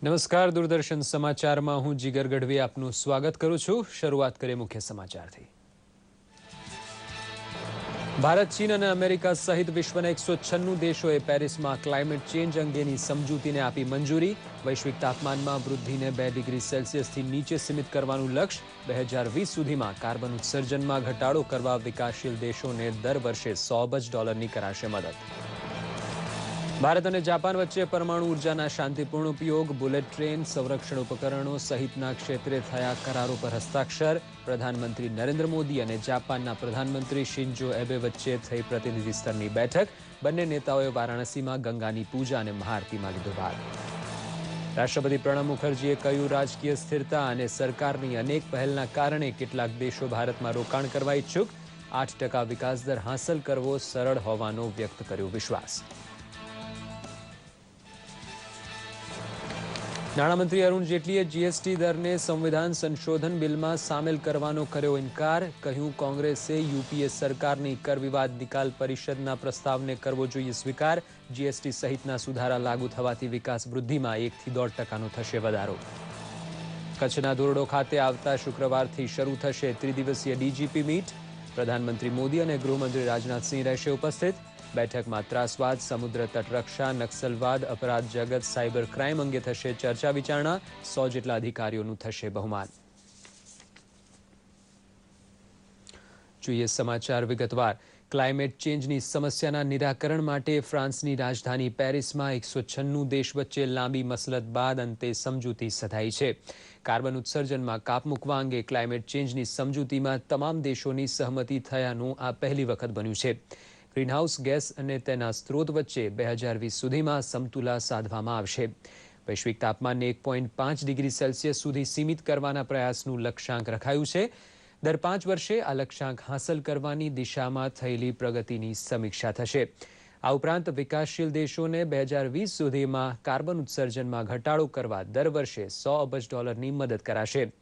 નમસ્કાર, દૂરદર્શન સમાચારમાં હું જીગર ગઢવી આપનું સ્વાગત કરું છું। શરૂઆત કરીએ મુખ્ય સમાચારથી। ભારત, ચીન અને અમેરિકા સહિત વિશ્વના 196 દેશોએ પેરિસમાં ક્લાઇમેટ ચેન્જ અંગેની સમજૂતીને આપી મંજૂરી। વૈશ્વિક તાપમાનમાં વૃદ્ધિને 2 ડિગ્રી સેલ્સિયસથી નીચે સીમિત કરવાનું લક્ષ્ય। 2020 સુધીમાં કાર્બન ઉત્સર્જનમાં ઘટાડો કરવા વિકાસશીલ દેશોને દર વર્ષે $100 અબજ કરાશે મદદ। ભારત અને જાપાન વચ્ચે પરમાણુ ઉર્જાના શાંતિપૂર્ણ ઉપયોગ, બુલેટ ટ્રેન, સંરક્ષણ ઉપકરણો સહિતના ક્ષેત્રે થયા કરારો પર હસ્તાક્ષર। પ્રધાનમંત્રી નરેન્દ્ર મોદી અને જાપાનના પ્રધાનમંત્રી શિન્જો એબે વચ્ચે થઈ પ્રતિનિધિ સ્તરની બેઠક। બંને નેતાઓએ વારાણસીમાં ગંગાની પૂજા અને મહાઆરતીમાં લીધો ભાગ। રાષ્ટ્રપતિ પ્રણવ મુખર્જીએ કહ્યું, રાજકીય સ્થિરતા અને સરકારની અનેક પહેલના કારણે કેટલાક દેશો ભારતમાં રોકાણ કરવા ઈચ્છુક। 8% વિકાસદર હાંસલ કરવો સરળ હોવાનો વ્યક્ત કર્યો વિશ્વાસ। નાણામંત્રી અરુણ જેટલીએ જીએસટી દરને સંવિધાન સંશોધન બિલમાં સામેલ કરવાનો કર્યો ઇનકાર। કહ્યું, કોંગ્રેસે યુપીએ સરકારની કર વિવાદ નિકાલ પરિષદના પ્રસ્તાવને કરવો જોઈએ સ્વીકાર। જીએસટી સહિતના સુધારા લાગુ થવાથી વિકાસ વૃદ્ધિમાં 1 થી 1.5% થશે વધારો। કચ્છના ધોરડો ખાતે આવતા શુક્રવારથી શરૂ થશે ત્રિદિવસીય ડીજીપી મીટ। પ્રધાનમંત્રી મોદી અને ગૃહમંત્રી રાજનાથસિંહ રહેશે ઉપસ્થિત। બેઠકમાં ત્રાસવાદ, સમુદ્ર તટરક્ષા, નક્સલવાદ, અપરાધ જગત, સાયબર ક્રાઇમ અંગે થશે ચર્ચા વિચારણા। 100 જેટલા અધિકારીઓનું થશે બહુમાન। જોઈએ સમાચાર વિગતવાર। ક્લાઇમેટ ચેન્જની સમસ્યાના નિરાકરણ માટે ફ્રાન્સની રાજધાની પેરિસમાં 196 દેશ વચ્ચે લાંબી મસલત બાદ અંતે સમજૂતી સધાઈ છે। કાર્બન ઉત્સર્જનમાં કાપ મૂકવા અંગે ક્લાઇમેટ ચેન્જની સમજૂતીમાં તમામ દેશોની સહમતિ થયાનું આ પહેલી વખત બન્યું છે। ગ્રીનહાઉસ ગેસ અને તેના સ્ત્રોત વચ્ચે 2020 સુધીમાં સમતુલા સાધવામાં આવશે। વૈશ્વિક તાપમાનને 1.5 ડિગ્રી સેલ્સિયસ સુધી સીમિત કરવાના પ્રયાસનું લક્ષ્યાંક રખાયું છે। દર 5 વર્ષે આ લક્ષ્યાંક હાંસલ કરવાની દિશામાં થયેલી પ્રગતિની સમીક્ષા થશે। આ ઉપરાંત વિકાસશીલ દેશોને 2020 સુધીમાં કાર્બન ઉત્સર્જનમાં ઘટાડો કરવા દર વર્ષે $100 અબજની મદદ કરાશે।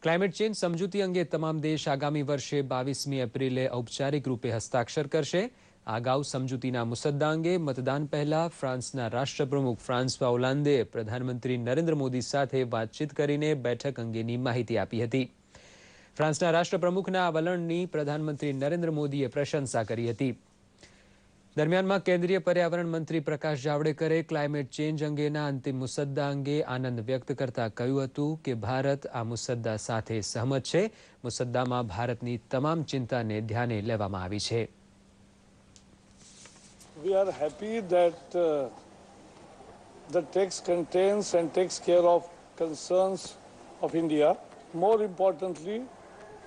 ક્લાઇમેટ ચેન્જ સમજૂતી અંગે તમામ દેશ આગામી વર્ષે 22મી એપ્રિલે ઔપચારિક રૂપે હસ્તાક્ષર કરશે। આ અગાઉ સમજૂતીના મુસદ્દા અંગે મતદાન પહેલા ફ્રાન્સના રાષ્ટ્રપ્રમુખ ફ્રાન્સવા ઓલાંદે પ્રધાનમંત્રી નરેન્દ્ર મોદી સાથે વાતચીત કરીને બેઠક અંગેની માહિતી આપી હતી। ફ્રાન્સના રાષ્ટ્રપ્રમુખના આ વલણની પ્રધાનમંત્રી નરેન્દ્ર મોદીએ પ્રશંસા કરી હતી। દરમિયાનમાં કેન્દ્રીય પર્યાવરણ મંત્રી પ્રકાશ જાવડેકરે ક્લાઇમેટ ચેન્જ અંગેના અંતિમ મુસદ્દા અંગે આનંદ વ્યક્ત કરતા કહ્યું હતું કે ભારત આ મુસદ્દા સાથે સહમત છે। મુસદ્દામાં ભારતની તમામ ચિંતાને ધ્યાને લેવામાં આવી છે। We are happy that the text contains and takes care of concerns of India. More importantly,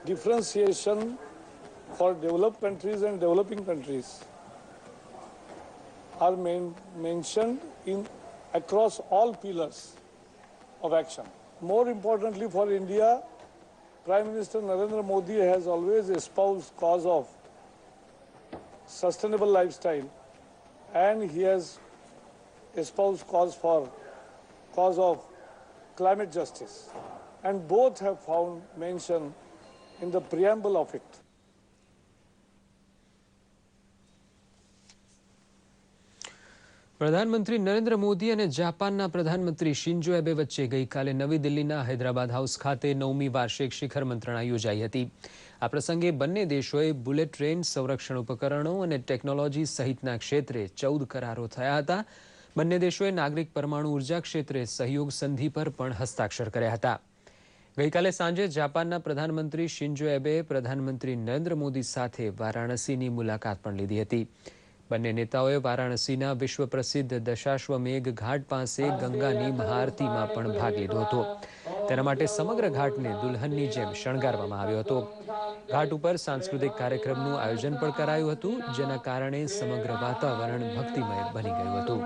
differentiation for developed countries and developing countries are mentioned in across all pillars of action. More importantly for India, Prime Minister Narendra Modi has always espoused cause of sustainable lifestyle, and he has espoused cause of climate justice, and both have found mention in the preamble of it. પ્રધાનમંત્રી નરેન્દ્ર મોદી અને જાપાનના પ્રધાનમંત્રી Shinzo એબે વચ્ચે ગઈકાલે નવી દિલ્હીના Hyderabad house ખાતે 9મી વાર્ષિક શિખર મંત્રણા યોજાઈ હતી। આ પ્રસંગે બંને દેશોએ બુલેટ ટ્રેન, સંરક્ષણ ઉપકરણો અને ટેકનોલોજી સહિતના ક્ષેત્રે 14 કરારો થયા હતા। બંને દેશોએ નાગરિક પરમાણુ ઉર્જા ક્ષેત્રે સહયોગ સંધિ પર પણ હસ્તાક્ષર કર્યા હતા। ગઈકાલે સાંજે જાપાનના પ્રધાનમંત્રી શિન્જો એબે પ્રધાનમંત્રી નરેન્દ્ર મોદી સાથે વારાણસીની મુલાકાત પણ લીધી હતી। બંને નેતાઓએ વારાણસીના વિશ્વ પ્રસિદ્ધ દશાશ્વમેઘ ઘાટ પાસે ગંગાની મહાઆરતીમાં પણ ભાગ લીધો હતો। તેના માટે સમગ્ર ઘાટને દુલ્હનની જેમ શણગારવામાં આવ્યો હતો। ઘાટ ઉપર સાંસ્કૃતિક કાર્યક્રમનું આયોજન પણ કરાયું હતું, જેના કારણે સમગ્ર વાતાવરણ ભક્તિમય બની ગયું હતું।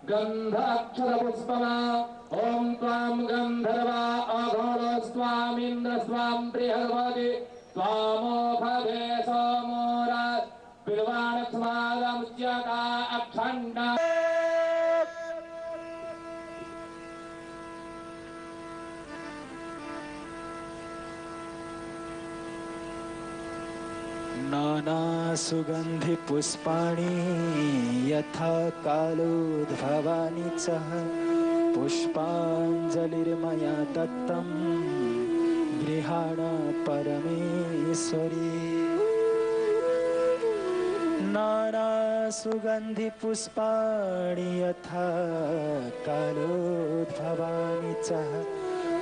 गंध अक्षर पुष्पमा ओम त्वाम गंधर्वा अघोरो स्वामीन्द्र स्वाम बृहस्पति स्वामो भवे सोमोरा पिलवाण स्वागमुच्यता अखंड नाना सुगंधि पुष्पाणि यथा कालोद्भवानि च पुष्पाञ्जलिर्मया दत्तं गृहाण परमेश्वरी नाना सुगंधि पुष्पाणि यथा कालोद्भवानि च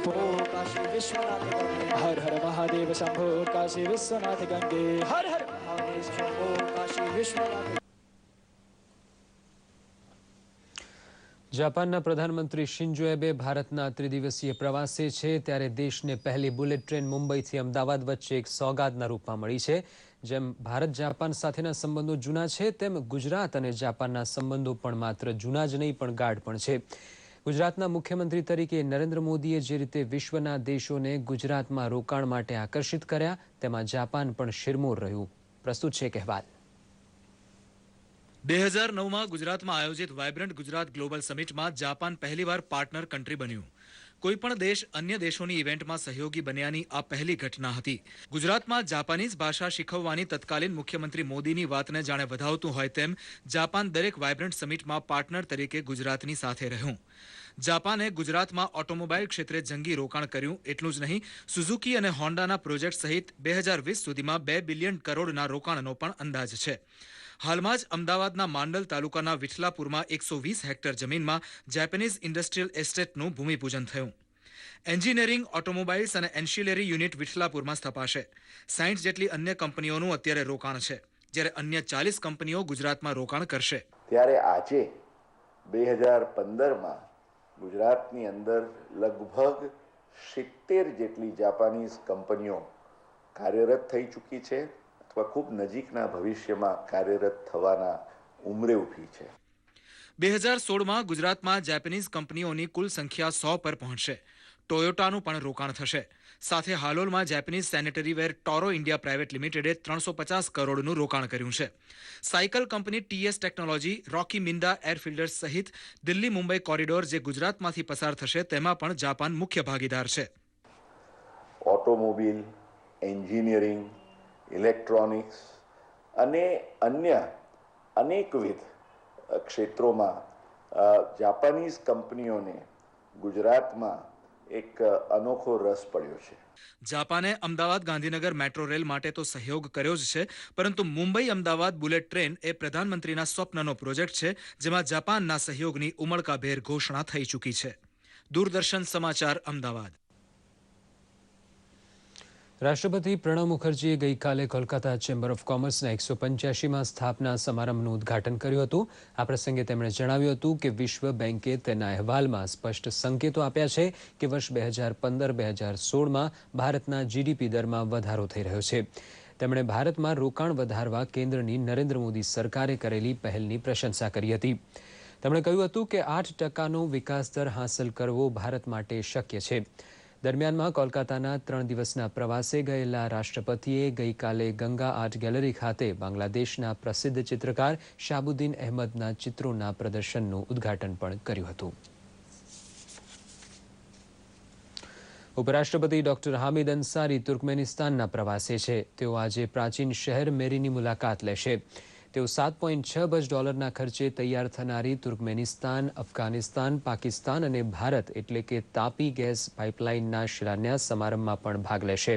काशी विश्वनाथ गंगे हर हर महादेव शंभो काशी विश्वनाथ गंगे हर हर महादेव शंभो काशी विश्वनाथ જાપાનના પ્રધાનમંત્રી શિન્જો એબે ભારતના ત્રિદિવસીય પ્રવાસે છે ત્યારે દેશને પહેલી બુલેટ ટ્રેન મુંબઈથી અમદાવાદ વચ્ચે એક સોગાદના રૂપમાં મળી છે। જેમ ભારત જાપાન સાથેના સંબંધો જૂના છે તેમ ગુજરાત અને જાપાનના સંબંધો પણ માત્ર જૂના જ નહીં પણ ગાઢ પણ છે। ગુજરાતના મુખ્યમંત્રી તરીકે નરેન્દ્ર મોદીએ જે રીતે વિશ્વના દેશોને ગુજરાતમાં રોકાણ માટે આકર્ષિત કર્યા તેમાં જાપાન પણ શિરમોર રહ્યું। પ્રસ્તુત છે અહેવાલ। 2009માં ગુજરાતમાં આયોજિત વાઇબ્રન્ટ ગુજરાત ગ્લોબલ સમિટમાં જાપાન પહેલીવાર પાર્ટનર કન્ટ્રી બન્યું। કોઈપણ દેશ અન્ય દેશોની ઇવેન્ટમાં સહયોગી બન્યાની આ પહેલી ઘટના હતી। ગુજરાતમાં જાપાનીઝ ભાષા શીખવવાની તત્કાલીન મુખ્યમંત્રી મોદીની વાતને જાણે વધાવતું હોય તેમ જાપાન દરેક વાઇબ્રન્ટ સમિટમાં પાર્ટનર તરીકે ગુજરાતની સાથે રહ્યું। જાપાને ગુજરાતમાં ઓટોમોબાઈલ ક્ષેત્રે જંગી રોકાણ કર્યું એટલું જ નહીં, સુઝુકી અને હોન્ડાના પ્રોજેક્ટ સહિત 2020 સુધીમાં 2 બિલિયન કરોડના રોકાણનો પણ અંદાજ છે। હાલમાં જ અમદાવાદના માંડલ તાલુકાના વિઠલાપુરમાં 120 હેક્ટર જમીનમાં જેપનીઝ ઇન્ડસ્ટ્રીયલ એસ્ટેટનું ભૂમિપૂજન થયું। એન્જિનિયરિંગ, ઓટોમોબાઇલ્સ અને એન્શિલરી યુનિટ વિઠલાપુરમાં સ્થપાશે। 60 જેટલી અન્ય કંપનીઓનું અત્યારે રોકાણ છે, જ્યારે અન્ય 40 કંપનીઓ ગુજરાતમાં રોકાણ કરશે। ત્યારે આજે 2015માં ગુજરાતની અંદર લગભગ 70 જેટલી જાપાનીઝ કંપનીઓ કાર્યરત થઈ ચૂકી છે અથવા ખૂબ નજીકના ભવિષ્યમાં કાર્યરત થવાના ઉંમરે ઊભી છે। 2016માં ગુજરાતમાં જેપનીઝ કંપનીઓની કુલ સંખ્યા 100 પર પહોંચશે। ટોયોટાનું પણ રોકાણ થશે। સાથે હાલોલમાં Japanese sanitary ware Toto India private લિમિટેડે 350 કરોડનું રોકાણ કર્યું છે। Cycle company TS technology, Roki Minda એરફિલ્ડર્સ સહિત દિલ્હી મુંબઈ કોરિડોર જે ગુજરાતમાંથી પસાર થશે તેમાં પણ જાપાન મુખ્ય ભાગીદાર છે। ઓટોમોબાઈલ, એન્જિનિયરિંગ, ઇલેક્ટ્રોનિક્સ અને અન્ય અનેકવિધ ક્ષેત્રોમાં જાપાનીઝ કંપનીઓને ગુજરાતમાં એક અનોખો રસ પડ્યો છે। જાપાને અમદાવાદ ગાંધીનગર મેટ્રો રેલ માટે તો સહયોગ કર્યો જ છે, પરંતુ મુંબઈ અમદાવાદ બુલેટ ટ્રેન એ પ્રધાનમંત્રીના સ્વપ્નનો પ્રોજેક્ટ છે, જેમાં જાપાનના સહયોગની ઉમળકાભેર ઘોષણા થઈ ચૂકી છે। દૂરદર્શન સમાચાર, અમદાવાદ। રાષ્ટ્રપતિ પ્રણવ મુખર્જીએ ગઈકાલે કોલકાતા ચેમ્બર ઓફ કોમર્સના 185માં સ્થાપના સમારંભનું ઉદ્ઘાટન કર્યું હતું। આ પ્રસંગે તેમણે જણાવ્યું હતું કે વિશ્વ બેંકે તેના અહેવાલમાં સ્પષ્ટ સંકેતો આપ્યા છે કે વર્ષ 2015-2016માં ભારતના જીડીપી દરમાં વધારો થઈ રહ્યો છે। તેમણે ભારતમાં રોકાણ વધારવા કેન્દ્રની નરેન્દ્ર મોદી સરકારે કરેલી પહેલની પ્રશંસા કરી હતી। તેમણે કહ્યું હતું કે 8%નો વિકાસ દર હાંસલ કરવો ભારત માટે શક્ય છે। દરમિયાનમાં કોલકાતાના 3 દિવસના પ્રવાસે ગયેલા રાષ્ટ્રપતિએ ગઈકાલે ગંગા આર્ટ ગેલેરી ખાતે બાંગ્લાદેશના પ્રસિદ્ધ ચિત્રકાર શાહબુદ્દીન અહેમદના ચિત્રોના પ્રદર્શનનું ઉદ્ઘાટન પણ કર્યું હતું। ઉપરાષ્ટ્રપતિ ડોક્ટર હામિદ અંસારી તુર્કમેનિસ્તાનના પ્રવાસે છે। તેઓ આજે પ્રાચીન શહેર મેરીની મુલાકાત લેશે। તેઓ $7.6 અબજ ખર્ચે તૈયાર થનારી તુર્કમેનિસ્તાન, અફઘાનિસ્તાન, પાકિસ્તાન અને ભારત એટલે કે તાપી ગેસ પાઇપલાઇનના શિલાન્યાસ સમારંભમાં પણ ભાગ લેશે।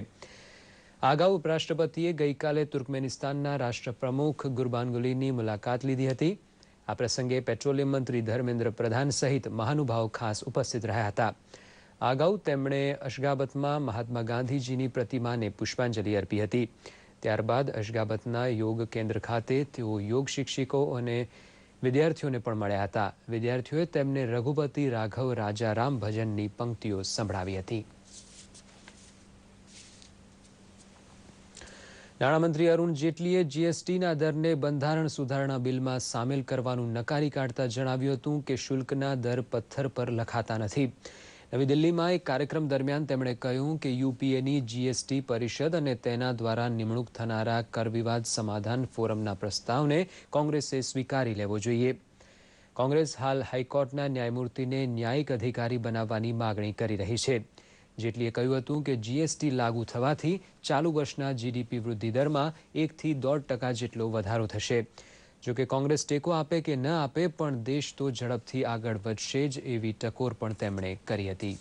અગાઉ ઉપરાષ્ટ્રપતિએ ગઈકાલે તુર્કમેનિસ્તાનના રાષ્ટ્રપ્રમુખ ગુરબાનગુલીની મુલાકાત લીધી હતી। આ પ્રસંગે પેટ્રોલિયમ મંત્રી ધર્મેન્દ્ર પ્રધાન સહિત મહાનુભાવો ખાસ ઉપસ્થિત રહ્યા હતા। અગાઉ તેમણે અશગાબતમાં મહાત્મા ગાંધીજીની પ્રતિમાને પુષ્પાંજલિ અર્પી હતી। ત્યારબાદ અશગાબતના યોગ કેન્દ્ર ખાતે તેઓ યોગ શિક્ષકો અને વિદ્યાર્થીઓને પણ મળ્યા હતા। વિદ્યાર્થીઓએ તેમને રઘુપતિ રાઘવ રાજારામ ભજનની પંક્તિઓ સંભળાવી હતી। નાણામંત્રી અરુણ જેટલીએ જીએસટીના દરને બંધારણ સુધારણા બિલમાં સામેલ કરવાનું નકારી કાઢતા જણાવ્યું હતું કે શુલ્કના દર પથ્થર પર લખાતા નથી। નવી દિલ્હીમાં એક કાર્યક્રમ દરમિયાન તેમણે કહ્યું કે યુપીએની જીએસટી પરિષદ અને તેના દ્વારા નિમણૂક થનારા કર વિવાદ સમાધાન ફોરમના પ્રસ્તાવને કોંગ્રેસે સ્વીકારી લેવો જોઈએ। કોંગ્રેસ હાલ હાઈકોર્ટના ન્યાયમૂર્તિને ન્યાયિક અધિકારી બનાવવાની માગણી કરી રહી છે। જેટલીએ કહ્યું હતું કે જીએસટી લાગુ થવાથી ચાલુ વર્ષના જીડીપી વૃદ્ધિ દરમાં 1 થી 1.5% જેટલો વધારો થશે. જોકે કોંગ્રેસ ટેકો આપે કે ન આપે પણ દેશ તો ઝડપથી આગળ વધશે જ એવી ટકોર પણ તેમણે કરી હતી.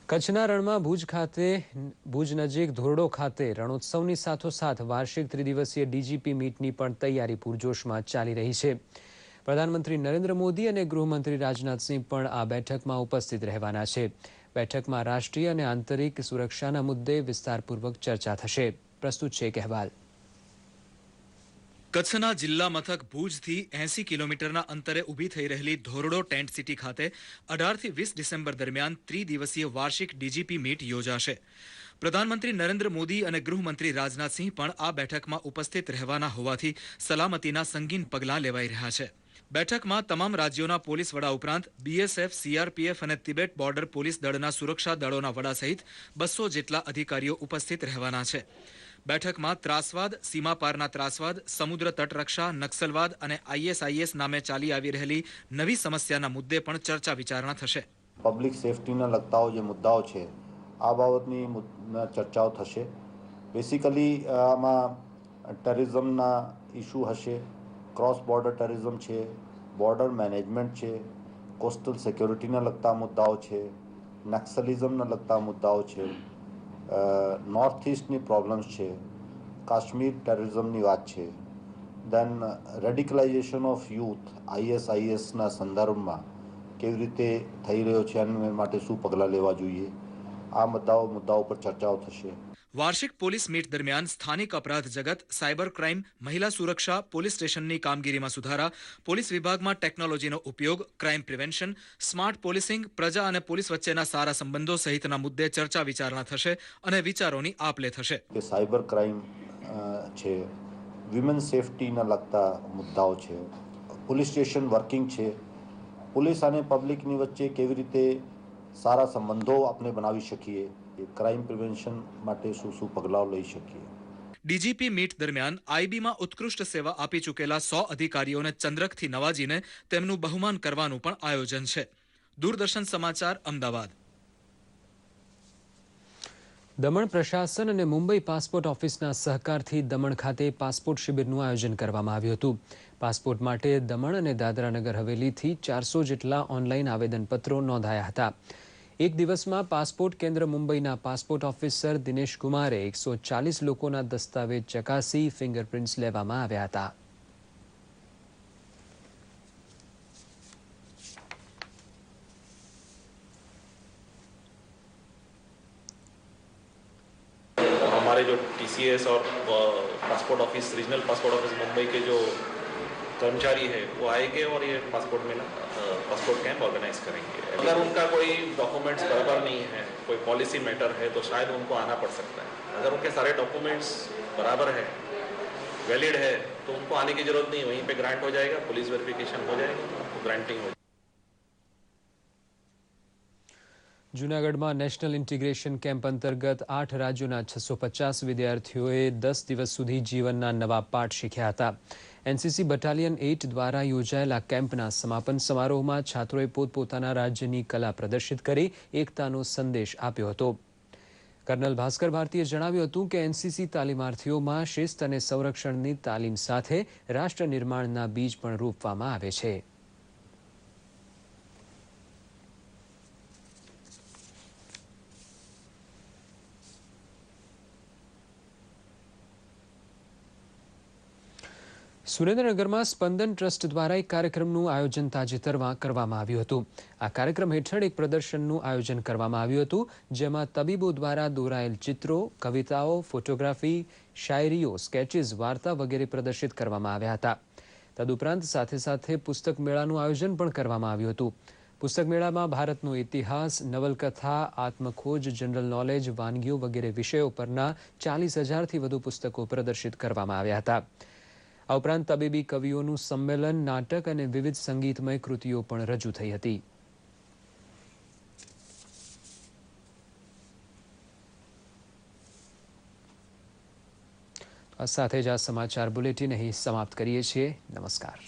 કચ્છના રણમાં ભુજ નજીક ધોરડો ખાતે રણોત્સવની સાથોસાથ વાર્ષિક ત્રિદિવસીય ડીજીપી મીટની પણ તૈયારી પૂરજોશમાં ચાલી રહી છે. પ્રધાનમંત્રી નરેન્દ્ર મોદી અને ગૃહમંત્રી રાજનાથસિંહ પણ આ બેઠકમાં ઉપસ્થિત રહેવાના છે. બેઠકમાં રાષ્ટ્રીય અને આંતરિક સુરક્ષાના મુદ્દે વિસ્તારપૂર્વક ચર્ચા થશે. પ્રસ્તુત છે એક અહેવાલ. કચ્છના જિલ્લા મથક ભુજથી 80 કિલોમીટરના અંતરે ઊભી થઈ રહેલી ધોરડો ટેન્ટ સિટી ખાતે 18 થી 20 ડિસેમ્બર દરમિયાન ત્રિદિવસીય વાર્ષિક ડીજીપી મીટ યોજાશે. પ્રધાનમંત્રી નરેન્દ્ર મોદી અને ગૃહમંત્રી રાજનાથસિંહ પણ આ બેઠકમાં ઉપસ્થિત રહેવાના હોવાથી સલામતીના સંગીન પગલાં લેવાઈ રહ્યા છે. બેઠકમાં તમામ રાજ્યોના પોલીસ વડા ઉપરાંત બીએસએફ, સીઆરપીએફ અને તિબેટ બોર્ડર પોલીસ દળના સુરક્ષા દળોના વડા સહિત 200 જેટલા અધિકારીઓ ઉપસ્થિત રહેવાના છે. બેઠકમાં ત્રાસવાદ, સીમાપારના ત્રાસવાદ, સમુદ્ર તટરક્ષા, નક્સલવાદ અને આઈએસઆઈએસ નામે ચાલી આવી રહેલી નવી સમસ્યાના મુદ્દે પણ ચર્ચા વિચારણા થશે. પબ્લિક સેફટીના લગતાઓ જે મુદ્દાઓ છે આ બાબતની ચર્ચાઓ થશે. બેસિકલી આમાં ટેરરિઝમના ઇસ્યુ હશે, ક્રોસ બોર્ડર ટેરરિઝમ છે, બોર્ડર મેનેજમેન્ટ છે, કોસ્ટલ સિક્યોરિટીના લગતા મુદ્દાઓ છે, નક્સલિઝમના લગતા મુદ્દાઓ છે, નોર્થ ઇસ્ટની પ્રોબ્લેમ્સ છે, કાશ્મીર ટેરરિઝમની વાત છે, દેન રેડિકલાઇઝેશન ઓફ યુથ આઈએસઆઈએસના સંદર્ભમાં કેવી રીતે થઈ રહ્યો છે અને માટે શું પગલાં લેવા જોઈએ, આ મુદ્દાઓ પર ચર્ચાઓ થશે. વાર્ષિક પોલીસ મીટ દરમિયાન સ્થાનિક અપરાધ જગત, સાયબર ક્રાઇમ, મહિલા સુરક્ષા, પોલીસ સ્ટેશનની કામગીરીમાં સુધારા, પોલીસ વિભાગમાં ટેકનોલોજીનો ઉપયોગ, ક્રાઇમ પ્રિવેન્શન, સ્માર્ટ પોલીસિંગ, પ્રજા અને પોલીસ વચ્ચેના સારા સંબંધો સહિતના મુદ્દે ચર્ચા વિચારણા થશે અને વિચારોની આપ-લે થશે. કે સાયબર ક્રાઇમ છે, વિમેન સેફટીના લગતા મુદ્દાઓ છે, પોલીસ સ્ટેશન વર્કિંગ છે, પોલીસ અને પબ્લિકની વચ્ચે કેવી રીતે સારા સંબંધો આપણે બનાવી શકીએ, ક્રાઇમ પ્રિવેન્શન માટે શું પગલાં લઈ શકીએ. ડીજીપી મીટ દરમિયાન આઈબીમાં ઉત્કૃષ્ટ સેવા આપી ચૂકેલા 100 અધિકારીઓને ચંદ્રકથી નવાજીને તેમનું બહુમાન કરવાનું પણ આયોજન છે. દૂરદર્શન સમાચાર, અમદાવાદ. દમણ પ્રશાસન અને મુંબઈ પાસપોર્ટ ઓફિસના સહકારથી દમણ ખાતે પાસપોર્ટ શિબિરનું આયોજન કરવામાં આવ્યું હતું. પાસપોર્ટ માટે દમણ અને દાદરા નગર હવેલીથી 400 જેટલા ઓનલાઈન આવેદનપત્રો નોંધાયા હતા. એક દિવસમાં પાસપોર્ટ કેન્દ્ર મુંબઈના પાસપોર્ટ ઓફિસર દિનેશ કુમારે 140 લોકોના દસ્તાવેજ ચકાસી ફિંગરપ્રિન્ટ્સ લેવામાં આવ્યા હતા. हमारे जो टीसीएस और passport office, regional passport office Mumbai के जो कर्मचारी है वो आएंगे और ये पासपोर्ट कैंप ऑर्गेनाइज करेंगे. अगर उनका कोई डॉक्यूमेंट्स बराबर नहीं है, कोई पॉलिसी मैटर है, तो शायद उनको आना पड़ सकता है. अगर उनके सारे डॉक्यूमेंट्स बराबर है, वैलिड है, तो उनको आने की जरूरत नहीं, वहीं पे ग्रांट हो जाएगा, पुलिस वेरिफिकेशन हो जाएगा, तो ग्रांटिंग हो. જૂનાગઢમાં નેશનલ ઇન્ટિગ્રેશન કેમ્પ અંતર્ગત 8 રાજ્યોના 650 વિદ્યાર્થીઓએ 10 દિવસ સુધી જીવનના નવા પાઠ શીખ્યા હતા. એનસીસી બટાલિયન 8 દ્વારા યોજાયેલા કેમ્પના સમાપન સમારોહમાં છાત્રોએ પોતપોતાના રાજ્યની કલા પ્રદર્શિત કરી એકતાનો સંદેશ આપ્યો હતો. કર્નલ ભાસ્કર ભારતીએ જણાવ્યું હતું કે એનસીસી તાલીમાર્થીઓમાં શિસ્ત અને સંરક્ષણની તાલીમ સાથે રાષ્ટ્ર નિર્માણના બીજ પણ રોપવામાં આવે છે. સુરેન્દ્રનગરમાં સ્પંદન ટ્રસ્ટ દ્વારા એક કાર્યક્રમનું આયોજન તાજેતરમાં કરવામાં આવ્યું હતું. આ કાર્યક્રમ હેઠળ એક પ્રદર્શનનું આયોજન કરવામાં આવ્યું હતું, જેમાં તબીબો દ્વારા દોરાયેલ ચિત્રો, કવિતાઓ, ફોટોગ્રાફી, શાયરીઓ, સ્કેચીસ, વાર્તા વગેરે પ્રદર્શિત કરવામાં આવ્યા હતા. તદુપરાંત સાથે સાથે પુસ્તક મેળાનું આયોજન પણ કરવામાં આવ્યું હતું. પુસ્તક મેળામાં ભારતનો ઇતિહાસ, નવલકથા, આત્મખોજ, જનરલ નોલેજ, વાનગીઓ વગેરે વિષયો પરના 40,000થી વધુ પુસ્તકો પ્રદર્શિત કરવામાં આવ્યા હતા. આ ઉપરાંત તબીબી કવિઓનું સંમેલન, નાટક અને વિવિધ સંગીતમય કૃતિઓ પણ રજૂ થઈ હતી. આ સાથે જ આ સમાચાર બુલેટિન અહીં સમાપ્ત કરીએ છીએ. નમસ્કાર.